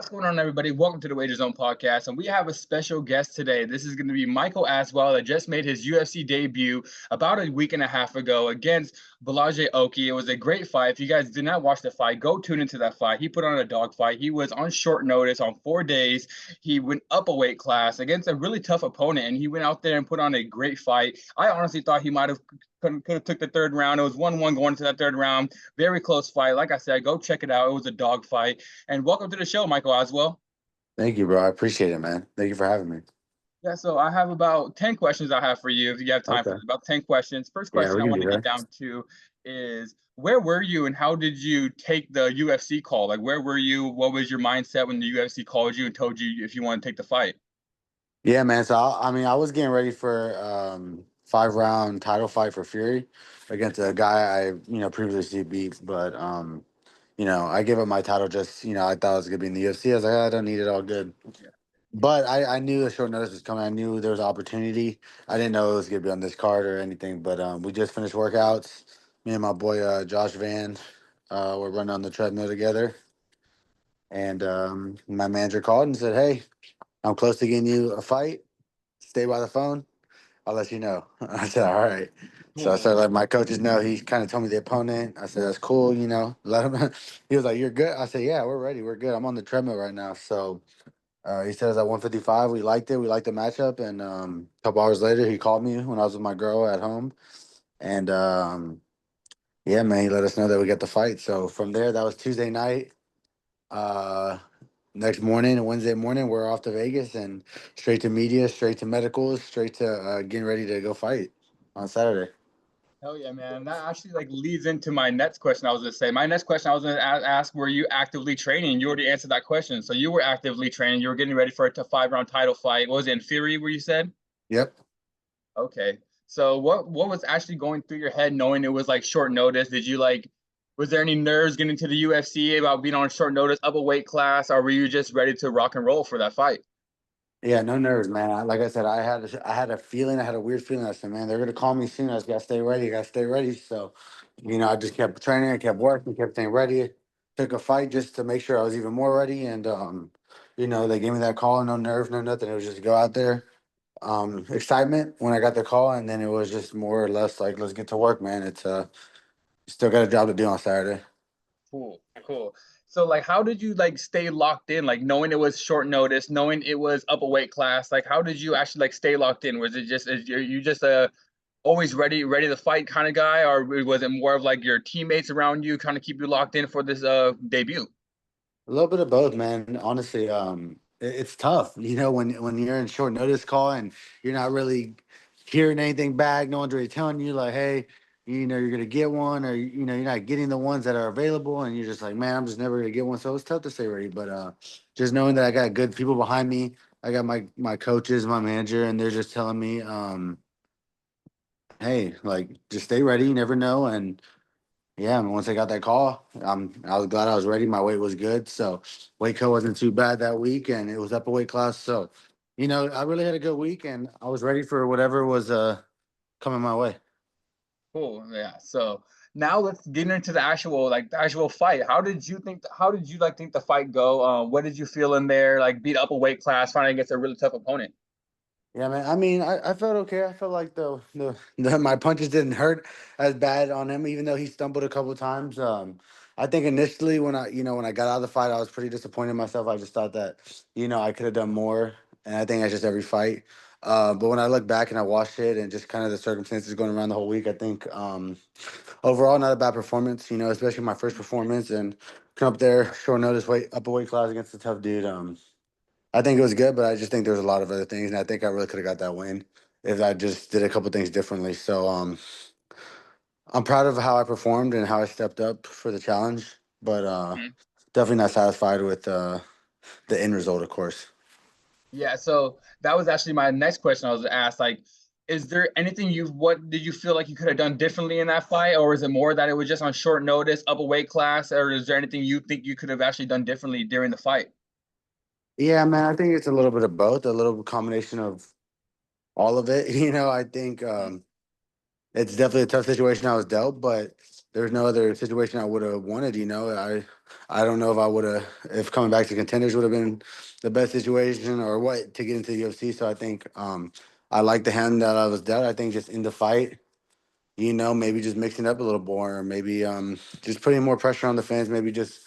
What's going on, everybody? Welcome to the Wager Zone podcast, and we have a special guest today. This is going to be Michael Aswell that just made his UFC debut about a week and a half ago against Balaje Oki. It was a great fight. If you guys did not watch the fight, go tune into that fight. He put on a dog fight. He was on short notice on 4 days. He went up a weight class against a really tough opponent, and he went out there and put on a great fight. I honestly thought he might have could have took the third round. It was 1-1 going into that third round. Very close fight. Like I said, go check it out. It was a dog fight. And welcome to the show, Michael Aswell. Thank you, bro. I appreciate it, man. Thank you for having me. Yeah, so I have about 10 questions I have for you if you have time for Okay. it. About 10 questions. First Yeah, question we I can want do to get that. down to is where were you and how did you take the UFC call? Like, where were you? What was your mindset when the UFC called you and told you if you want to take the fight? Yeah, man. So I was getting ready for 5 round title fight for Fury against a guy I previously beat, but I gave up my title just I thought I was gonna be in the UFC. I was like, I don't need it, all good. Yeah. But I knew a short notice was coming. I knew there was opportunity. I didn't know it was gonna be on this card or anything. But we just finished workouts. Me and my boy Josh Van were running on the treadmill together, and my manager called and said, "Hey, I'm close to getting you a fight. Stay by the phone. I'll let you know." I said, "All right." So I Cool. started letting my coaches know. He kind of told me the opponent. I said, "That's cool, let him." He was like, "You're good." I said, "Yeah, we're ready. We're good. I'm on the treadmill right now." So he said it's at 155. We liked it. We liked the matchup. And a couple hours later, he called me when I was with my girl at home. And yeah, man, he let us know that we got the fight. So from there, that was Tuesday night. Uh, Next morning, Wednesday morning, we're off to Vegas and straight to media, straight to medicals, straight to getting ready to go fight on Saturday. Hell yeah, man. That actually like leads into my next question I was gonna say. My next question I was gonna ask, were you actively training? You already answered that question. So you were actively training. You were getting ready for a 5 round title fight. What was it, in Fury, where you said? Yep. Okay. So what was actually going through your head knowing it was like short notice? Did you like was there any nerves getting to the UFC about being on short notice, up a weight class, or were you just ready to rock and roll for that fight? Yeah, no nerves, man. Like I said, I had a feeling, I had a weird feeling. I said, man, they're gonna call me soon. I just gotta stay ready. Gotta stay ready. So, I just kept training, I kept working, kept staying ready. Took a fight just to make sure I was even more ready. And they gave me that call, no nerves, no nothing. It was just go out there. Excitement when I got the call, and then it was just more or less like, let's get to work, man. It's still got a job to do on Saturday. Cool, cool. So like how did you like stay locked in, like knowing it was short notice, knowing it was up a weight class? Like how did you actually like stay locked in? Was it just is you just always ready to fight kind of guy, or was it more of like your teammates around you kind of keep you locked in for this debut? A little bit of both, man. Honestly, it's tough. When you're in short notice call and you're not really hearing anything back. No one's really telling you like, hey, you're gonna get one, or you're not getting the ones that are available, and you're just like, man, I'm just never gonna get one. So it's tough to stay ready. But just knowing that I got good people behind me, I got my coaches, my manager, and they're just telling me, hey, like just stay ready. You never know, and yeah, I mean, once I got that call, I was glad I was ready. My weight was good, so weight cut wasn't too bad that week, and it was up a weight class. So, I really had a good week, and I was ready for whatever was coming my way. Cool. Yeah. So now let's get into the actual fight. How did you like think the fight go? What did you feel in there? Like beat up a weight class, fighting against a really tough opponent. Yeah, man. I mean, I felt okay. I felt like the my punches didn't hurt as bad on him, even though he stumbled a couple of times. I think initially when I got out of the fight, I was pretty disappointed in myself. I just thought that I could have done more, and I think that's just every fight. But when I look back and I watched it and just kind of the circumstances going around the whole week, I think overall not a bad performance. Especially my first performance and come up there short notice, weight up a weight class against a tough dude. I think it was good, but I just think there was a lot of other things, and I think I really could have got that win if I just did a couple things differently. So I'm proud of how I performed and how I stepped up for the challenge, but Mhm. definitely not satisfied with the end result, of course. Yeah. So that was actually my next question I was asked. Like, is there anything what did you feel like you could have done differently in that fight, or is it more that it was just on short notice, up a weight class, or is there anything you think you could have actually done differently during the fight? Yeah, man, I think it's a little bit of both, a little combination of all of it. I think it's definitely a tough situation I was dealt, but there's no other situation I would have wanted. I don't know if I would have, if coming back to contenders would have been the best situation or what to get into the UFC. So I think I like the hand that I was dealt. I think just in the fight, maybe just mixing up a little more, or maybe just putting more pressure on the fans. Maybe just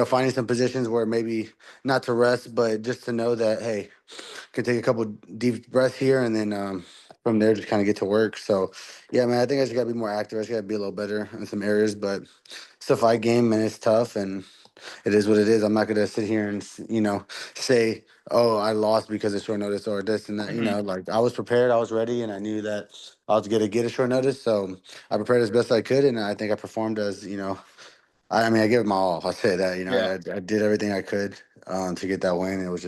finding some positions where maybe not to rest, but just to know that hey, can take a couple deep breaths here, and then from there just kind of get to work. So, yeah, man, I think I just got to be more active. I just got to be a little better in some areas, but it's a fight game and it's tough and it is what it is. I'm not gonna sit here and say, oh, I lost because of short notice or this and that. Hmm. Like I was prepared, I was ready, and I knew that I was gonna get a short notice. So I prepared as best I could, and I think I performed as I mean, I gave it my all. I'll say that. Yeah. I did everything I could to get that win. It was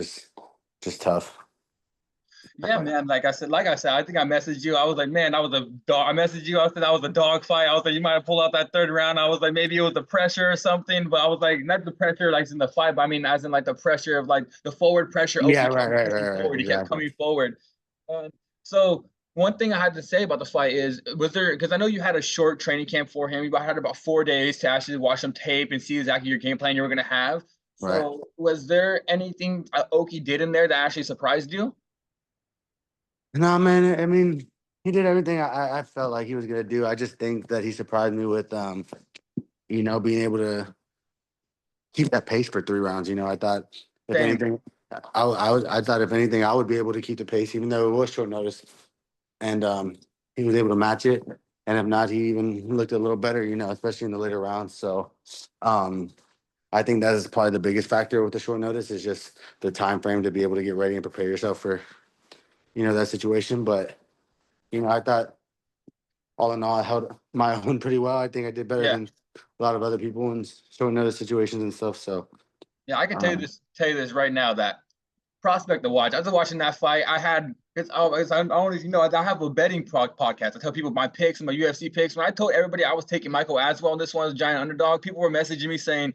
just tough. Yeah, man. Like I said, I think I messaged you. I was like, man, that was a dog. I messaged you. I said that was a dog fight. I was like, you might have pulled out that third round. I was like, maybe it was the pressure or something, but I was like, not the pressure like in the fight, but I mean, as in like the pressure of like the forward pressure. Yeah, Oki right, kept right, pushing right, right. forward. He kept Exactly. coming forward. And so one thing I had to say about the fight is, was there, because I know you had a short training camp for him. You had about 4 days to actually watch some tape and see exactly your game plan you were going to have. Right. So was there anything Oki did in there that actually surprised you? No, man. I mean, he did everything I felt like he was gonna do. I just think that he surprised me with being able to keep that pace for 3 rounds. I thought if Same. anything, I thought if anything, I would be able to keep the pace, even though it was short notice, and he was able to match it. And if not, he even looked a little better. Especially in the later rounds. So, um, I think that is probably the biggest factor with the short notice is just the time frame to be able to get ready and prepare yourself for that situation. But I thought all in all, I held my own pretty well. I think I did better Yeah. than a lot of other people in short notice situations and stuff. So, Yeah, I can um, tell you this right now that prospect to watch. After watching that fight, I had I don't know if you know I have a betting podcast. I tell people my picks, my UFC picks. When I told everybody I was taking Michael Aswell and this one was a giant underdog, people were messaging me saying,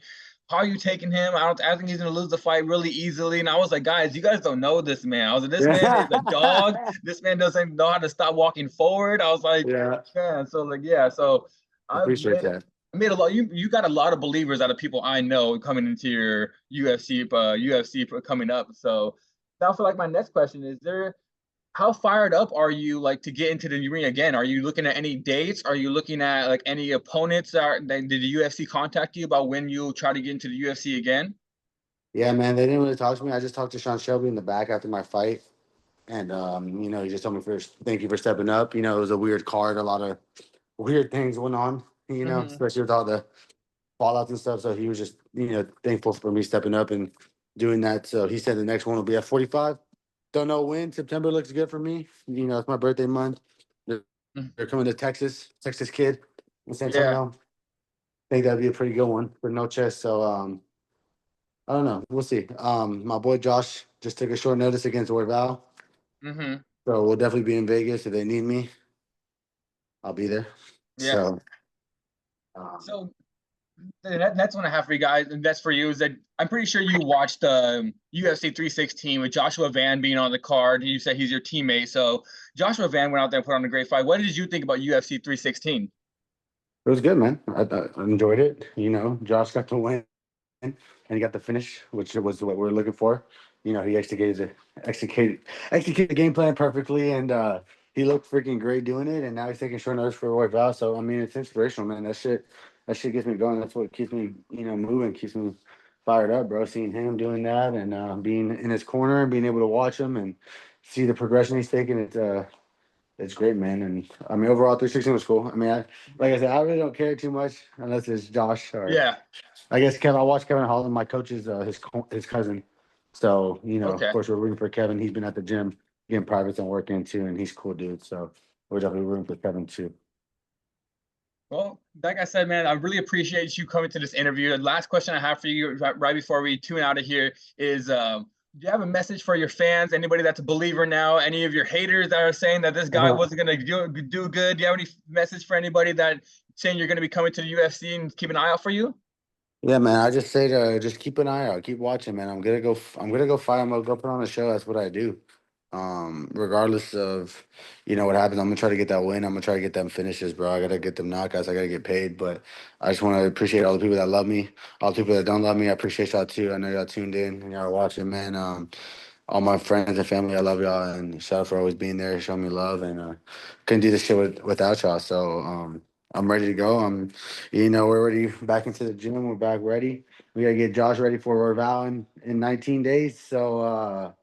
"How are you taking him? I think he's gonna lose the fight really easily." And I was like, "Guys, you guys don't know this man." I was like, "This man is a dog. yeah, This man doesn't know how to stop walking forward." I was like, yeah, "Man, so like yeah, so." I've appreciate made that. I made a lot. You got a lot of believers out of people I know coming into your UFC coming up. So now for like my next question is there how fired up are you like to get into the arena again? Are you looking at any dates? Are you looking at like any opponents did the UFC contact you about when you'll try to get into the UFC again? Yeah, man, they didn't really talk to me. I just talked to Sean Shelby in the back after my fight, and he just told me first, thank you for stepping up. It was a weird card, a lot of weird things went on. Hmm. Especially with all the fallouts and stuff. So he was just thankful for me stepping up and doing that. So he said the next one will be at 45. Don't know when. September looks good for me. It's my birthday month. They're coming to Texas, Texas kid in San Yeah. Antonio. Think that'd be a pretty good one for no chest. So I don't know. We'll see. My boy Josh just took a short notice against Orval. Hmm. So we'll definitely be in Vegas. If they need me, I'll be there. Yeah. So um, So that's one I have for you guys, and that's for you. Is that I'm pretty sure you watched UFC 316 with Joshua Van being on the card. You said he's your teammate, so Joshua Van went out there and put on a great fight. What did you think about UFC 316? it was good, man. I enjoyed it. Josh got to win. And he got the finish, which was what we were looking for. He executed executed the game plan perfectly, and he looked freaking great doing it. And now he's taking short notice for Roy Val. So I mean, it's inspirational, man. That shit gets me going. That's what keeps me, moving, keeps me fired up, bro. Seeing him doing that and being in his corner and being able to watch him and see the progression he's taking. It's great, man. And I mean, overall, 316 was cool. I mean, like I said, I really don't care too much unless it's Josh or Yeah. I guess Kevin. I watched Kevin Holland. My coach is his cousin. So of Okay. course, we're rooting for Kevin. He's been at the gym getting privates and working too, and he's a cool dude. So we're definitely rooting for Kevin too. Well, like I said, man, I really appreciate you coming to this interview. The last question I have for you right before we tune out of here is, do you have a message for your fans? Anybody that's a believer now? Any of your haters that are saying that this guy wasn't going to do good? Do you have any message for anybody that saying you're going to be coming to the UFC and keep an eye out for you? Yeah, man. I just say to just keep an eye out, keep watching, man. I'm gonna go. I'm gonna go fight. I'm gonna go put on a show. That's what I do. Regardless of, what happens, I'm gonna try to get that win. I'm gonna try to get them finishes, bro. I gotta get them knockouts. I gotta get paid. But I just want to appreciate all the people that love me, all the people that don't love me. I appreciate y'all too. I know y'all tuned in and y'all are watching, man. All my friends and family, I love y'all, and shout out for always being there, showing me love, and couldn't do this shit without y'all. So I'm ready to go. We're already back into the gym. We're back ready. We gotta get Josh ready for Orval in 19 days. So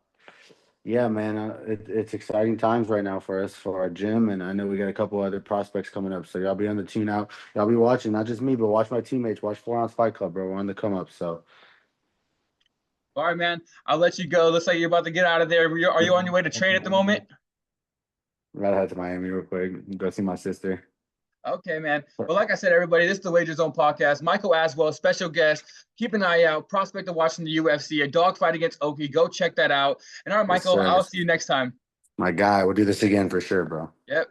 yeah, man, it's exciting times right now for us for our gym, and I know we got a couple other prospects coming up. So y'all be on the tune out. Y'all be watching, not just me, but watch my teammates. Watch 4 Ounce Fight Club, bro. We're on the come up. So All right, man. I'll let you go. Looks like you're about to get out of there. Are you on your way to train at the moment? I gotta head to Miami real quick. Go see my sister. Okay, man. Well, like I said, everybody, this is the Wager Zone podcast. Michael Aswell, special guest. Keep an eye out. Prospect of watching the UFC, a dogfight against Oki. Go check that out. And all right, Yes, Michael, sir. I'll see you next time. My guy, we'll do this again for sure, bro. Yep.